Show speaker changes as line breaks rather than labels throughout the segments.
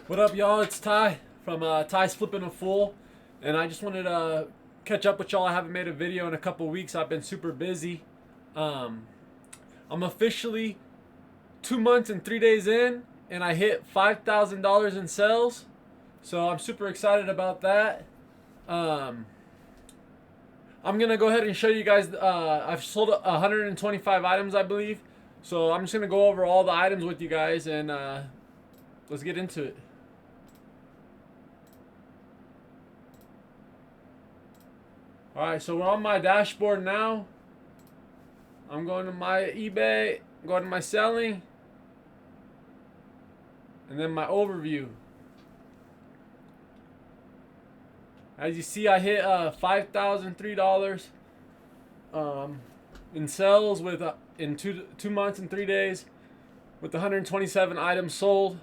What up, y'all? It's Ty from Ty's Flipping a Fool, and I just wanted to catch up with y'all. I haven't made a video in a couple weeks. I've been super busy. Um, I'm officially 2 months and 3 days in, and I hit $5,000 in sales, so I'm super excited about that. Um, I'm gonna go ahead and show you guys. I've sold 125 items, I believe. So I'm just gonna go over all the items with you guys, and let's get into it. Alright, so we're on my dashboard now. I'm going to my eBay, going to my selling, and then my overview. As you see, I hit $5,003 in sales with in 2 months and 3 days with 127 items sold.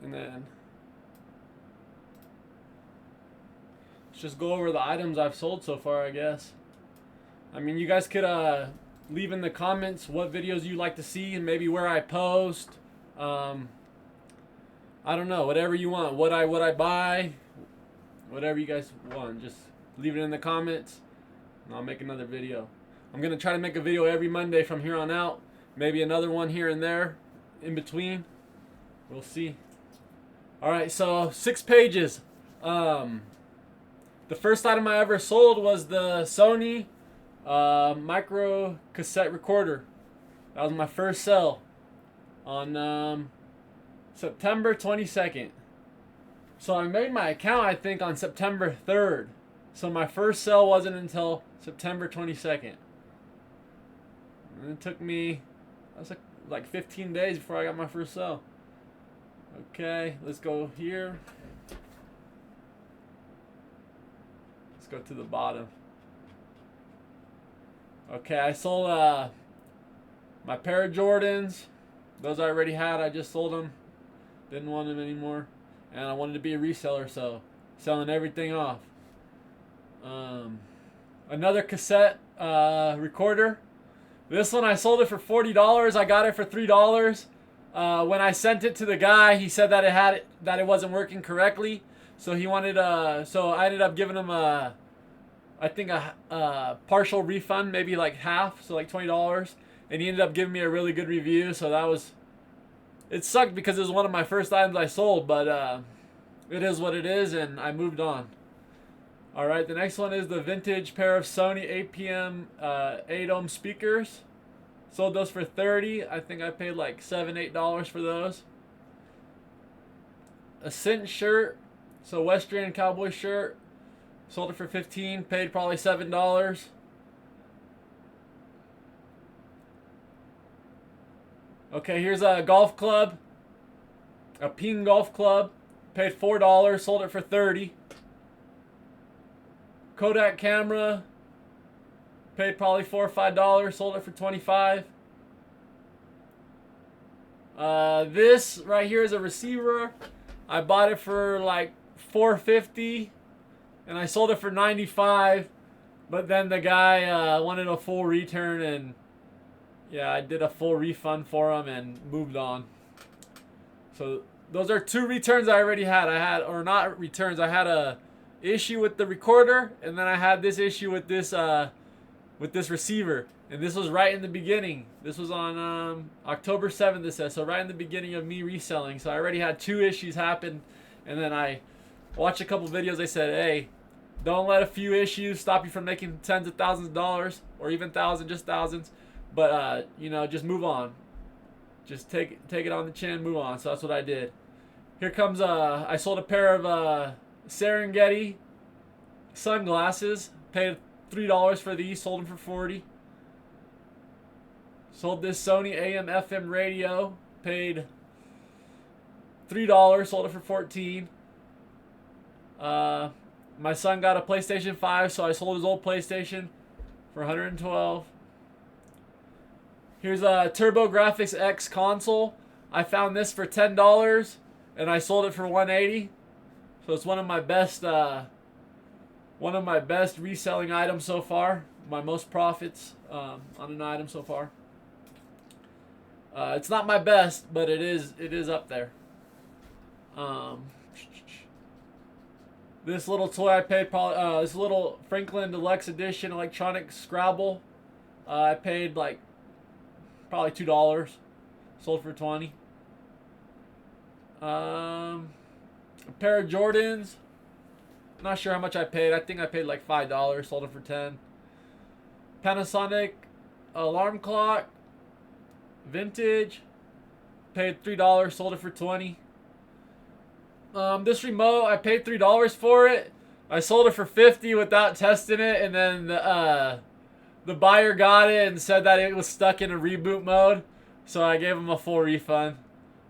And then let's just go over the items I've sold so far, I guess. I mean, you guys could leave in the comments what videos you like to see and maybe where I post. I don't know, whatever you want. What I buy, whatever you guys want. Just leave it in the comments, and I'll make another video. I'm gonna try to make a video every Monday from here on out. Maybe another one here and there, in between. We'll see. All right, so 6 pages. The first item I ever sold was the Sony micro cassette recorder. That was my first sell on September 22nd. So I made my account, I think, on September 3rd. So my first sell wasn't until September 22nd. And it took me, that's like 15 days before I got my first sell. Okay, let's go here. Let's go to the bottom. Okay, I sold my pair of Jordans. Those I already had. I just sold them. Didn't want them anymore. And I wanted to be a reseller, so selling everything off. Another cassette recorder. This one I sold it for $40. I got it for $3. When I sent it to the guy, he said that it wasn't working correctly. So he wanted so I ended up giving him I think a partial refund, maybe like half, so like $20, and he ended up giving me a really good review. So that was, it sucked because it was one of my first items I sold, but it is what it is, and I moved on. All right, the next one is the vintage pair of Sony APM 8-ohm speakers. Sold those for $30. I think I paid like $7-8 for those. A cinch shirt, so Western cowboy shirt. Sold it for $15. Paid probably $7. Okay, here's a golf club, a Ping golf club. Paid $4. Sold it for $30. Kodak camera. Paid probably $4 or $5. Sold it for $25. This right here is a receiver. I bought it for like $4.50, and I sold it for $95. But then the guy wanted a full return, and yeah, I did a full refund for him and moved on. So those are 2 returns I already had. Or not returns. I had a issue with the recorder, and then I had this issue with this receiver, and this was right in the beginning. This was on October 7th, it says, so right in the beginning of me reselling. So I already had 2 issues happen, and then I watched a couple videos. They said, hey, don't let a few issues stop you from making tens of thousands of dollars, or even just thousands, but you know, just move on. Just take it on the chin, move on. So that's what I did. Here comes I sold a pair of Serengeti sunglasses. Paid $3 for these, sold them for $40. Sold this Sony AM FM radio, paid $3, sold it for $14. My son got a PlayStation 5, so I sold his old PlayStation for $112. Here's a TurboGrafx X console. I found this for $10, and I sold it for $180. So it's one of my best reselling items so far. My most profits on an item so far. It's not my best, but it is up there. Um, this little toy I paid probably this little Franklin Deluxe Edition electronic Scrabble. I paid like probably $2. Sold for 20. A pair of Jordans. Not sure how much I paid. I think I paid like $5. Sold it for 10. Panasonic alarm clock. Vintage. Paid $3. Sold it for 20. This remote, I paid $3 for it. I sold it for 50 without testing it, and then the buyer got it and said that it was stuck in a reboot mode. So I gave him a full refund.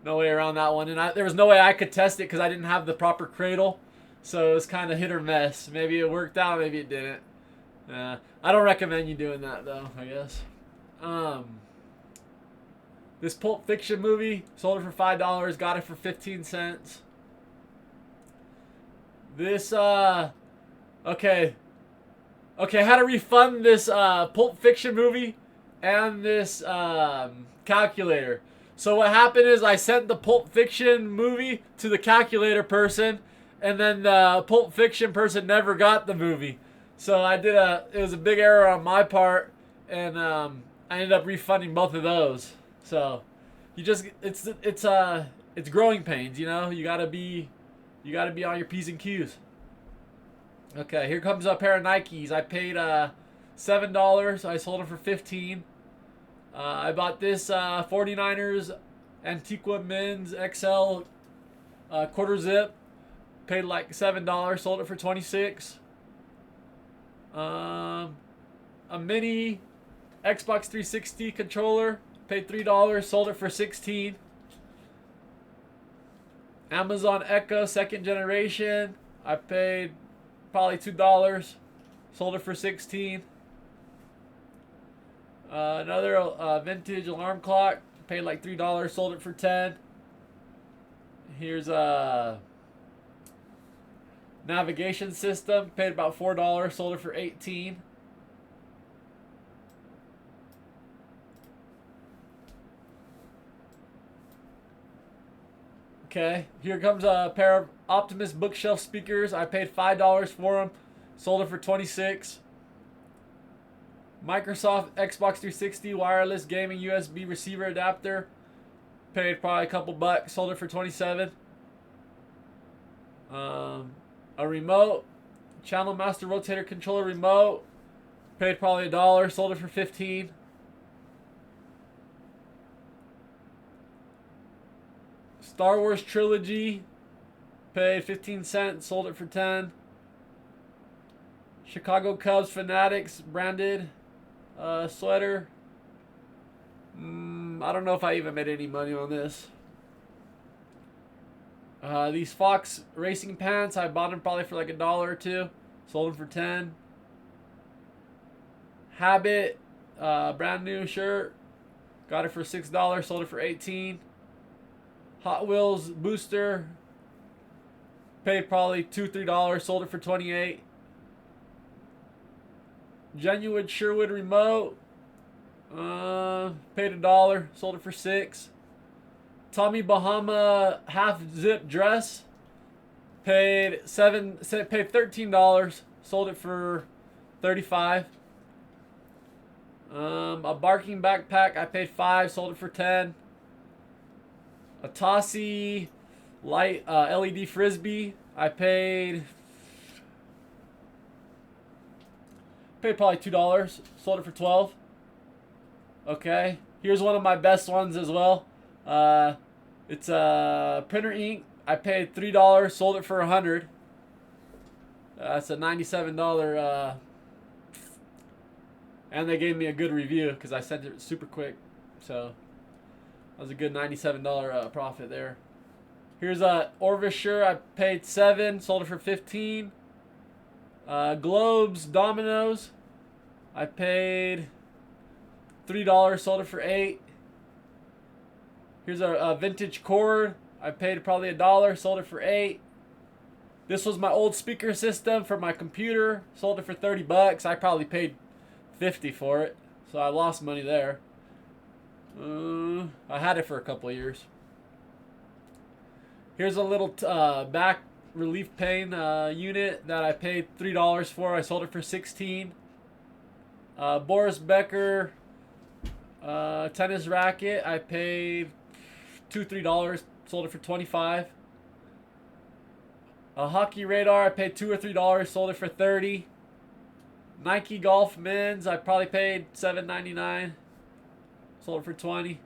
No way around that one. And there was no way I could test it because I didn't have the proper cradle. So it was kind of hit or miss. Maybe it worked out, maybe it didn't. I don't recommend you doing that though, I guess. This Pulp Fiction movie, sold it for $5, got it for 15 cents. This, okay, I had to refund this Pulp Fiction movie and this calculator. So what happened is I sent the Pulp Fiction movie to the calculator person, and then the Pulp Fiction person never got the movie. So it was a big error on my part, and I ended up refunding both of those. So it's growing pains, you know. You gotta be on your P's and Q's. Okay, here comes a pair of Nikes. I paid $7. I sold them for 15. I bought this 49ers Antiqua Men's XL quarter zip. Paid like $7. Sold it for 26. A mini Xbox 360 controller. Paid $3. Sold it for 16. Amazon Echo 2nd generation. I paid probably $2. Sold it for 16. Another vintage alarm clock. Paid like $3. Sold it for 10. Here's a navigation system. Paid about $4. Sold it for 18. Okay, here comes a pair of Optimus bookshelf speakers. I paid $5 for them. Sold it for 26. Microsoft Xbox 360 wireless gaming USB receiver adapter. Paid probably a couple bucks. Sold it for 27. A remote. Channel Master Rotator controller remote. Paid probably $1. Sold it for 15. Star Wars Trilogy. Paid 15 cents. Sold it for 10. Chicago Cubs Fanatics branded sweater. I don't know if I even made any money on this. These Fox racing pants, I bought them probably for like $1 or $2. Sold them for 10. Habit, brand new shirt. Got it for $6. Sold it for 18. Hot Wheels booster. Paid probably $2-3. Sold it for 28. Genuine Sherwood remote. Paid $1. Sold it for 6. Tommy Bahama half zip dress. Paid $13. Sold it for 35. A barking backpack. I paid 5. Sold it for 10. A Tossie light LED frisbee. I paid probably $2. Sold it for 12. Okay, here's one of my best ones as well. It's a printer ink. I paid $3. Sold it for 100. It's a $97. And they gave me a good review because I sent it super quick. So that was a good $97 profit there. Here's a Orvis shirt. I paid $7. Sold it for 15. Globes Dominoes. I paid $3. Sold it for 8. Here's a vintage cord. I paid probably $1. Sold it for 8. This was my old speaker system for my computer. Sold it for 30 bucks. I probably paid 50 for it, so I lost money there. I had it for a couple of years. Here's a little back relief pain unit that I paid $3 for. I sold it for 16. Boris Becker tennis racket. I paid $2-3. Sold it for 25. A hockey radar. I paid $2 or $3. Sold it for 30. Nike Golf men's. I probably paid $7.99. Sold it for 20.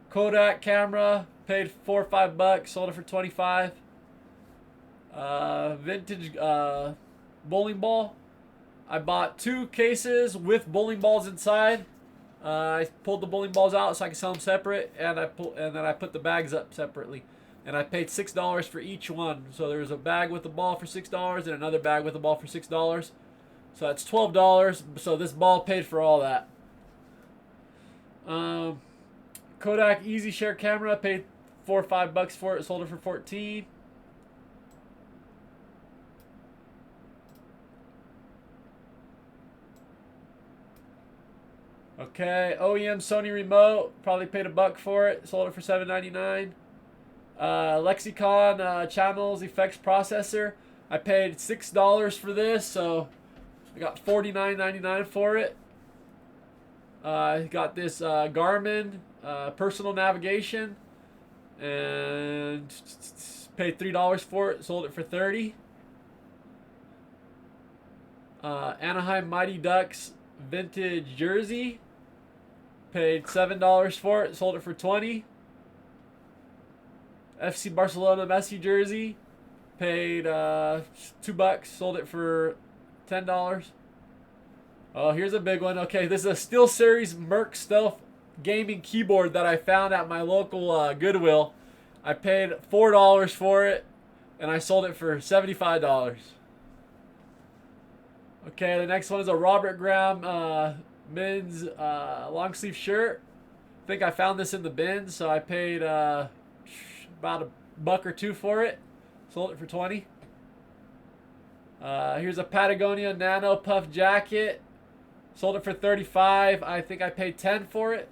Kodak camera. Paid $4 or $5. Sold it for 25. Vintage bowling ball. I bought 2 cases with bowling balls inside. I pulled the bowling balls out so I could sell them separate, and then I put the bags up separately. And I paid $6 for each one. So there's a bag with the ball for $6 and another bag with the ball for $6. So that's $12. So this ball paid for all that. Kodak Easy Share camera. Paid $4 or $5 for it. Sold it for 14. Okay, OEM Sony remote. Probably paid $1 for it. Sold it for $7.99. Lexicon channels effects processor. I paid $6 for this, so I got $49.99 for it. I got this Garmin personal navigation, and paid $3 for it. Sold it for 30. Anaheim Mighty Ducks vintage jersey. Paid $7 for it. Sold it for 20. FC Barcelona Messi jersey. Paid $2. Sold it for $10. Oh, here's a big one. Okay, this is a SteelSeries Merc Stealth gaming keyboard that I found at my local Goodwill. I paid $4 for it, and I sold it for $75. Okay, the next one is a Robert Graham men's long sleeve shirt. I think I found this in the bin, so I paid about $1 or $2 for it. Sold it for 20. Here's a Patagonia Nano Puff jacket. Sold it for 35. I think I paid 10 for it.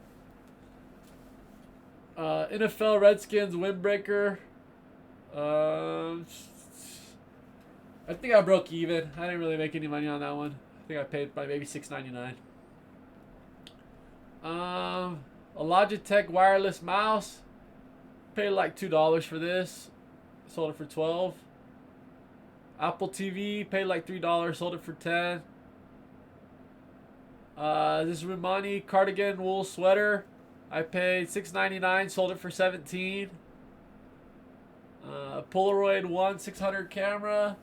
NFL Redskins windbreaker. I think I broke even. I didn't really make any money on that one. I think I paid by maybe $6.99. A Logitech wireless mouse. Paid like $2 for this. Sold it for 12. Apple TV. Paid like $3. Sold it for 10. This Rumani cardigan wool sweater. I paid $6.99. Sold it for 17. Polaroid 1-600 camera.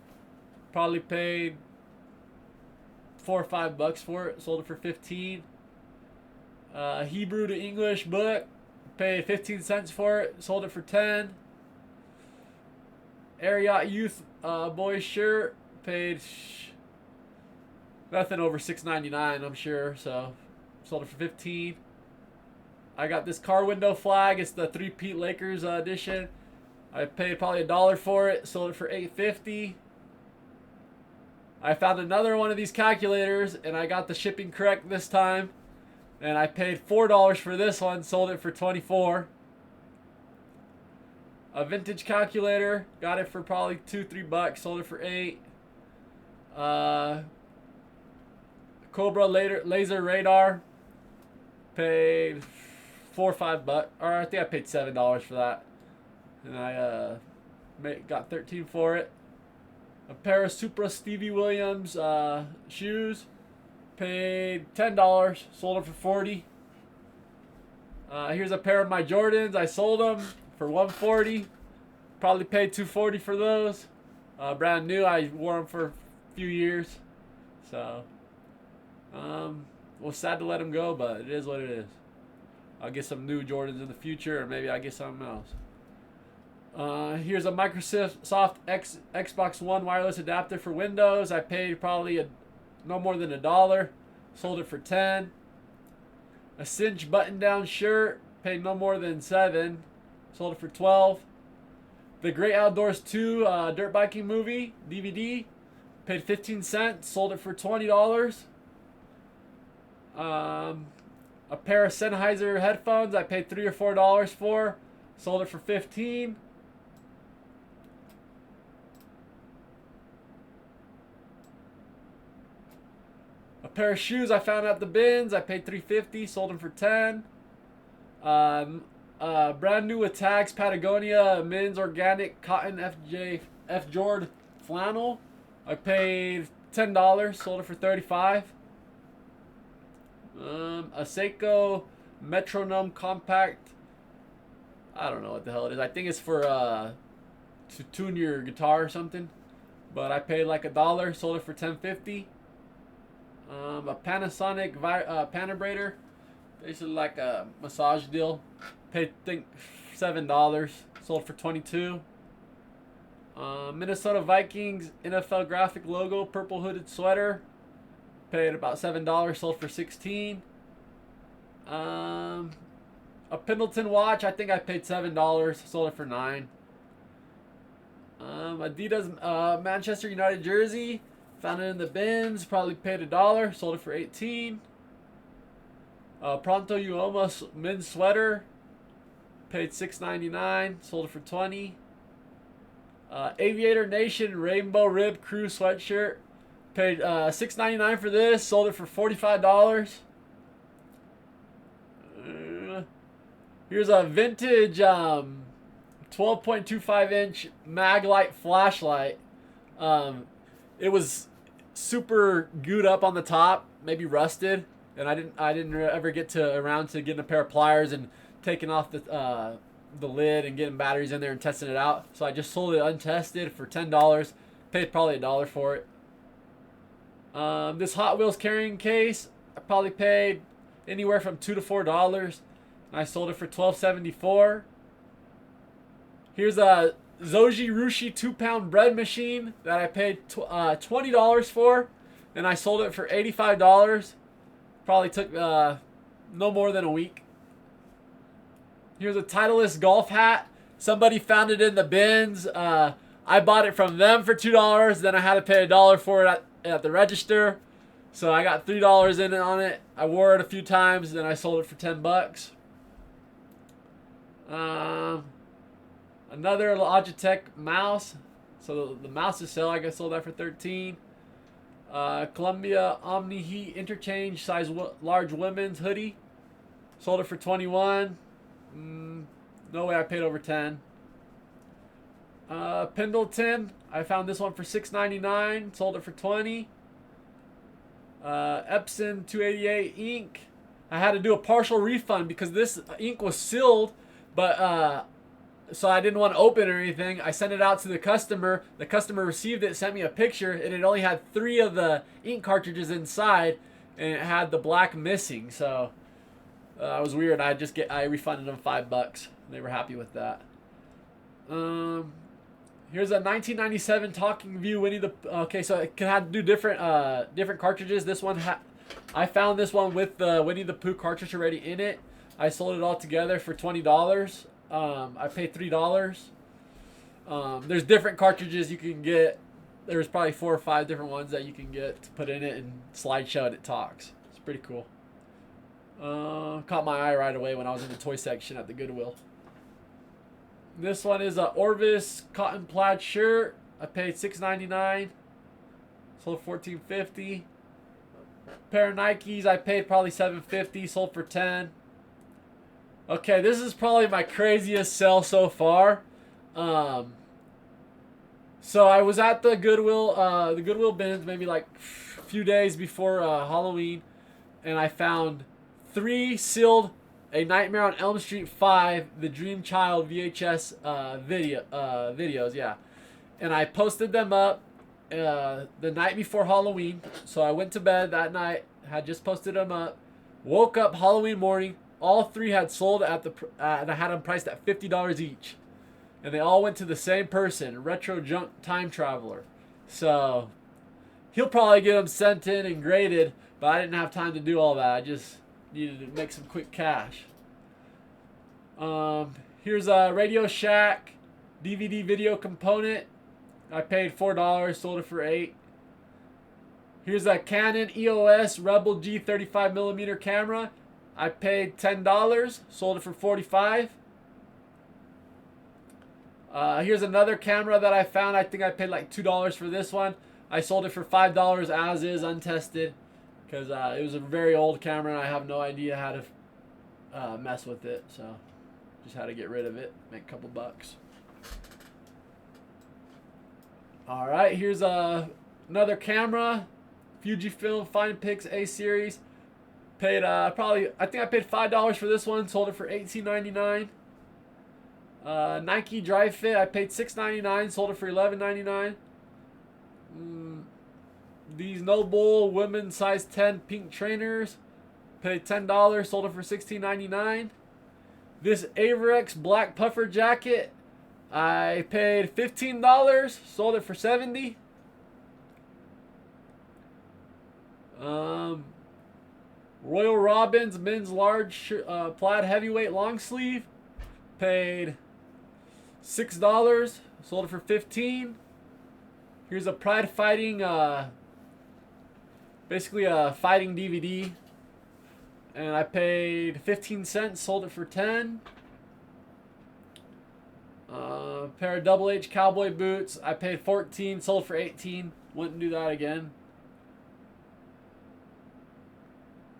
Probably paid $4 or $5 for it. Sold it for 15. Hebrew to English book. Paid 15 cents for it. Sold it for 10. Ariat Youth boys shirt. Paid nothing over $6.99, I'm sure. So sold it for 15. I got this car window flag. It's the 3-peat Lakers edition. I paid probably $1 for it. Sold it for $8.50. I found another one of these calculators, and I got the shipping correct this time. And I paid $4 for this one. Sold it for 24. A vintage calculator. Got it for probably $2-3. Sold it for 8. Cobra laser radar. Paid $4 or $5. Or I think I paid $7 for that. And I got 13 for it. A pair of Supra Stevie Williams shoes. Paid $10. Sold it for 40. Here's a pair of my Jordans. I sold them for $140. Probably paid $240 for those. Brand new. I wore them for a few years. So, was sad to let them go, but it is what it is. I'll get some new Jordans in the future, or maybe I'll get something else. Here's a Microsoft Xbox One wireless adapter for Windows. I paid probably no more than $1. Sold it for 10. A cinch button-down shirt. Paid no more than 7. Sold it for 12. The Great Outdoors 2 dirt biking movie DVD. Paid 15 cents. Sold it for $20. A A pair of Sennheiser headphones I paid $3 or $4 for. Sold it for 15. A pair of shoes I found at the bins. I paid $3.50. Sold them for 10. Brand new with tags, Patagonia men's organic cotton F Jord flannel. I paid $10. Sold it for 35. A Seiko metronome compact. I don't know what the hell it is. I think it's for to tune your guitar or something. But I paid like $1. Sold it for $10.50. A Panasonic Panabrator. Basically like a massage deal. Paid I think $7. Sold for 22. Minnesota Vikings NFL graphic logo purple hooded sweater. Paid about $7. Sold for 16. A Pendleton watch. I think I paid $7. Sold it for 9. Adidas Manchester United jersey. Found it in the bins. Probably paid $1. Sold it for 18. Pronto Uoma men's sweater. Paid $6.99. Sold it for 20. Aviator Nation Rainbow Rib Crew sweatshirt. Paid $6.99 for this. Sold it for $45. Here's a vintage 12.25 inch Maglite flashlight. It was super gooed up on the top, maybe rusted, and I didn't ever get around to getting a pair of pliers and taking off the lid and getting batteries in there and testing it out. So I just sold it untested for $10. Paid probably $1 for it. This Hot Wheels carrying case, I probably paid anywhere from $2 to $4. And I sold it for $12.74. Here's a Zoji Rushi 2-pound bread machine that I paid $20 for, and I sold it for $85. Probably took no more than a week. Here's a Titleist golf hat. Somebody found it in the bins. I bought it from them for $2. Then I had to pay $1 for it at the register. So I got $3 in it on it. I wore it a few times, then I sold it for $10. Another Logitech mouse. So the mouse is sale. I guess sold that for $13. Columbia Omni Heat interchange size large women's hoodie. Sold it for $21. No way I paid over $10. Pendleton. I found this one for $6.99. Sold it for $20. Epson 288 ink. I had to do a partial refund because this ink was sealed, but so I didn't want to open it or anything. I sent it out to the customer. The customer received it, sent me a picture, and it only had 3 of the ink cartridges inside, and it had the black missing. So it was weird. I refunded them $5. They were happy with that. Here's a 1997 Talking View Winnie the. Okay, so it can have to do different cartridges. This one I found this one with the Winnie the Pooh cartridge already in it. I sold it all together for $20. I paid $3. There's different cartridges you can get. There's probably 4 or 5 different ones that you can get to put in it and slideshow and it talks. It's pretty cool. Caught my eye right away when I was in the toy section at the Goodwill. This one is a Orvis cotton plaid shirt. I paid $6.99. Sold $14.50. Pair of Nikes. I paid probably $7.50. Sold for $10. Okay, this is probably my craziest sell so far. So I was at the Goodwill bins maybe like a few days before Halloween, and I found 3 sealed A Nightmare on Elm Street 5, the Dream Child VHS videos, yeah. And I posted them up the night before Halloween. So I went to bed that night, had just posted them up, woke up Halloween morning. All 3 had sold and I had them priced at $50 each. And they all went to the same person, Retro Junk Time Traveler. So he'll probably get them sent in and graded, but I didn't have time to do all that. I just needed to make some quick cash. Here's a Radio Shack DVD video component. I paid $4, sold it for $8. Here's a Canon EOS Rebel G 35mm camera. I paid $10, sold it for $45. Here's another camera that I found. I think I paid like $2 for this one. I sold it for $5 as is, untested, because it was a very old camera and I have no idea how to mess with it. So just had to get rid of it, make a couple bucks. All right, here's another camera, Fujifilm FinePix A series. Paid I think I paid $5 for this one. Sold it for $18.99. Nike Dry Fit, I paid $6.99, sold it for $11.99. These Noble women's size 10 pink trainers, paid $10, sold it for $16.99. This Averex black puffer jacket, I paid $15, sold it for $70. Royal Robbins men's large plaid heavyweight long sleeve, paid $6, sold it for $15. Here's a Pride Fighting, basically a fighting DVD, and I paid 15 cents, sold it for 10. Pair of Double H cowboy boots, I paid 14, sold for 18. Wouldn't do that again.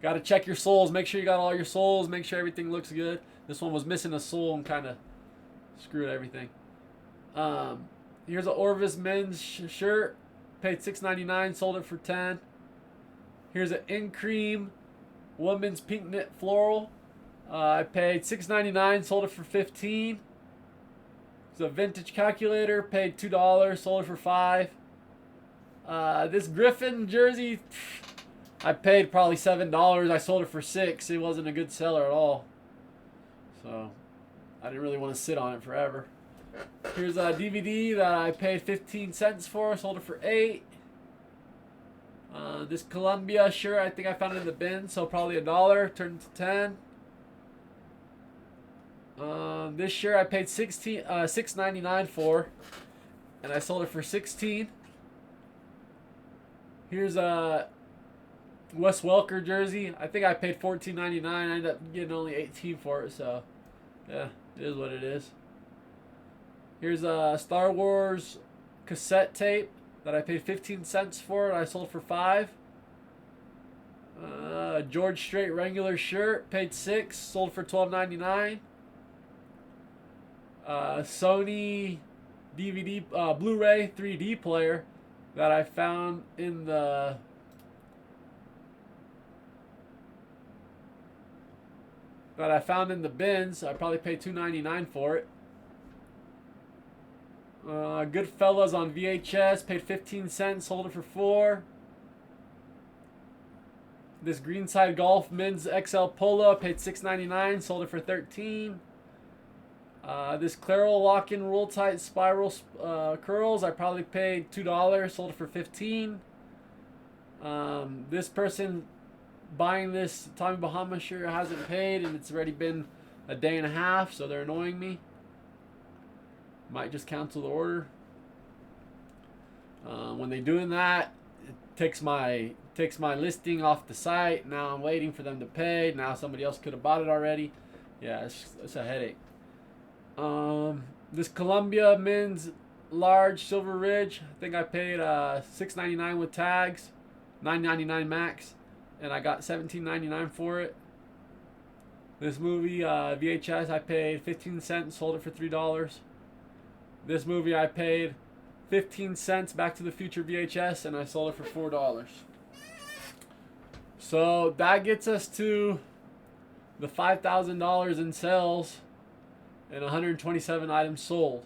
Got to check your soles, make sure you got all your soles, make sure everything looks good. This one was missing a sole and kind of screwed everything. Here's an Orvis men's shirt. Paid $6.99, sold it for $10. Here's an In Cream woman's pink knit floral. I paid $6.99, sold it for $15. It's a vintage calculator. Paid $2, sold it for $5. This Griffin jersey, I paid probably $7. I sold it for $6. It wasn't a good seller at all. So I didn't really want to sit on it forever. Here's a DVD that I paid 15 cents for. Sold it for $8. This Columbia shirt, I think I found it in the bin, so probably $1. Turned to 10. This shirt I paid $6.99 for, and I sold it for $16. Here's a Wes Welker jersey. I think I paid $14.99. I ended up getting only $18 for it, so yeah, it is what it is. Here's a Star Wars cassette tape that I paid 15 cents for, and I sold for $5. George Strait regular shirt, paid $6, sold for $12.99. Sony DVD Blu-ray 3D player that I found in the bins. I probably paid $2.99 for it. Goodfellas on VHS, paid 15 cents, sold it for $4. This Greenside Golf men's XL Polo, paid $6.99, sold it for $13. This Clairol lock-in roll tight spiral curls, I probably paid $2, sold it for $15. This person buying this Tommy Bahama shirt hasn't paid, and it's already been a day and a half, so they're annoying me. Might just cancel the order. When they're doing that, it takes my listing off the site. Now I'm waiting for them to pay. Now somebody else could have bought it already. Yeah, it's a headache. This Columbia men's large Silver Ridge, I think I paid $6.99 with tags, $9.99 max, and I got $17.99 for it. This movie VHS, I paid 15 cents, sold it for $3. This movie I paid 15 cents, Back to the Future VHS, and I sold it for $4. So that gets us to the $5,000 in sales and 127 items sold.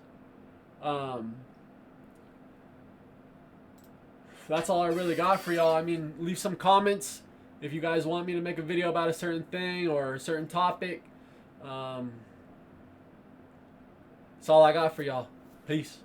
That's all I really got for y'all. I mean, leave some comments if you guys want me to make a video about a certain thing or a certain topic. That's all I got for y'all. Peace.